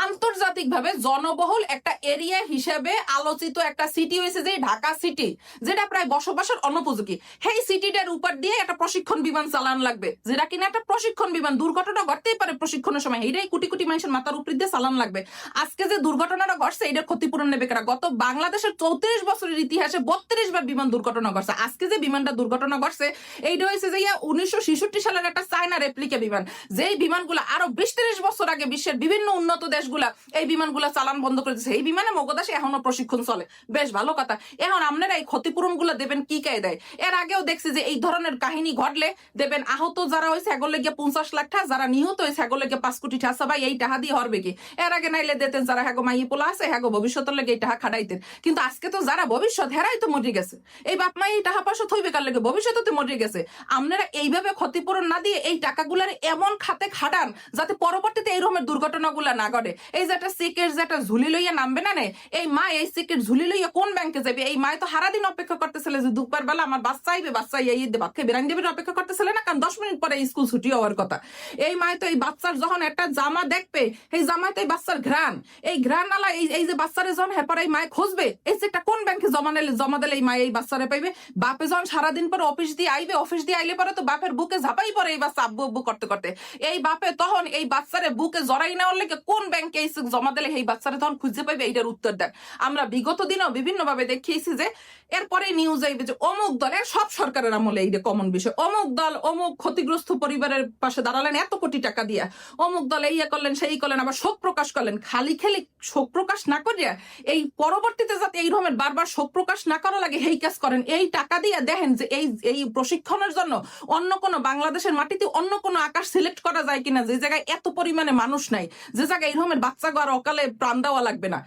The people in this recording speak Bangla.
আন্তর্জাতিকভাবে জনবহুল একটা এরিয়া হিসেবে আলোচিত একটা সিটি হয়েছে যে ঢাকা সিটি, যেটা প্রায় বসবাসের অনুপযোগী। সেই সিটিটার উপর দিয়ে একটা প্রশিক্ষণ বিমান চালান লাগবে, যেটা কিনা একটা প্রশিক্ষণ বিমান, দুর্ঘটনা ঘটতেই পারে প্রশিক্ষণের সময়, এইটাই কোটি কোটি মানুষের মাথার উপর দিয়ে চালান লাগবে। আজকে যে দুর্ঘটনাটা ঘটছে এটার ক্ষতিপূরণ নেবে কারা? গত বাংলাদেশের 34 বছরের ইতিহাসে 32 বার বিমান দুর্ঘটনা ঘটছে। আজকে যে বিমানটা দুর্ঘটনা ঘটছে এইটা হয়েছে যে 1966 সালের একটা চায়না রেপ্লিকা বিমান, যেই বিমানগুলো আরো 20-30 বছর আগে বিশ্বের বিভিন্ন উন্নত দেশগুলা এই বিমানগুলা চালান বন্ধ করে দিচ্ছে। এই বিমানে মগদাসে এখনো প্রশিক্ষণ চলে, বেশ ভালো কথা। এখন আপনারা এই ক্ষতিপূরণ গুলা দেবেন কি কায়দায়? এর আগেও দেখছি যে এই ধরনের কাহিনী ঘটলে দেবেন আহত যারা হয়েছে এগুলো গিয়ে 50 লাখ টাকা, যারা নিহত হয়েছে এগুলো গিয়ে 5 কোটি টাকা। ভাই এই টাকা দিয়ে হরবে কি? এর আগে নাইলে দিতেন যারা হ্যাগো মাই পোলা আছে হ্যাগো ভবিষ্যতের লেগে এই টাকা খাটাইতেন। কিন্তু আজকে তো যারা ভবিষ্যৎ হেরাই তো মরে গেছে, এই বাপ মা এই টাকা পয়সা থইবে কার লেগে? ভবিষ্যতে তো মরে গেছে। আপনারা এইভাবে ক্ষতিপূরণ না দিয়ে এই টাকাগুলার এমন খাতে খাটান যাতে পরবর্তীতে এই রকমের দুর্ঘটনাগুলা না ঘটে। এই যে একটা চেকের যে একটা ঝুলি লইয়া নামবে না, এই মা এই চেকের ঝুলি লইয়া কোন ব্যাংকে যাবে? এই মায় তো সারাদিন অপেক্ষা করতেছিল যে দুপুর বেলা আমার বাচ্চা আইবে, বাচ্চা এই বাপকে বেরান দেবের অপেক্ষা করতেছিল না, কারণ 10 মিনিট পরে স্কুল ছুটি হওয়ার কথা। এই মায় তো এই বাচ্চার যখন একটা জামা দেখবে, এই জামাতে এই বাচ্চার ঘ্রাণ, এই ঘ্রাণ আলা এই যে বাচ্চারে যখন হেপার এই মায় খুঁজবে এই চেকটা কোন ব্যাংকে জমা দিলে এই মায় এই বাচ্চারে পাইবে। বাপে যখন সারাদিন পরে অফিস দিয়ে আইবে, অফিস দিয়ে আইলে পরে তো বাপের বুকে ঝাপাই পরে এই বাচ্চা আব্বু আব্বু করতে করতে। এই বাপে তখন এই বাচ্চারে বুকে জড়াই নেওয়ার লেগে কোন ব্যাংকে এই চেক জমা দিলে এই বাচ্চারে তখন খুঁজে পাইবে, এইটার উত্তর দেন। আমরা বিগত দিনেও বিভিন্ন ভাবে দেখিয়েছি যে এরপরে নিউজ আইবে যে অমুক দলের, সব সরকারের আমলে এই কমন বিষয়, অমুক দল অমুক ক্ষতিগ্রস্ত পরিবারের পাশে দাঁড়ালেন এত কোটি টাকা দিয়া, অমুক দল এই করলেন সেই করলেন, আবার শোক প্রকাশ করলেন। খালি খালি শোক প্রকাশ না করিয়া এই পরবর্তীতে যাতে এই রকমের বারবার শোক প্রকাশ না করা লাগে এই কাজ করেন। এই টাকা দিয়ে দেখেন যে এই প্রশিক্ষণের জন্য অন্য কোনো বাংলাদেশের মাটিতে অন্য কোনো আকাশ সিলেক্ট করা যায় কিনা, যে জায়গায় এত পরিমাণে মানুষ নাই, যে জায়গায় এই রকমের বাচ্চা আর অকালে প্রাণ দেওয়া লাগবে না।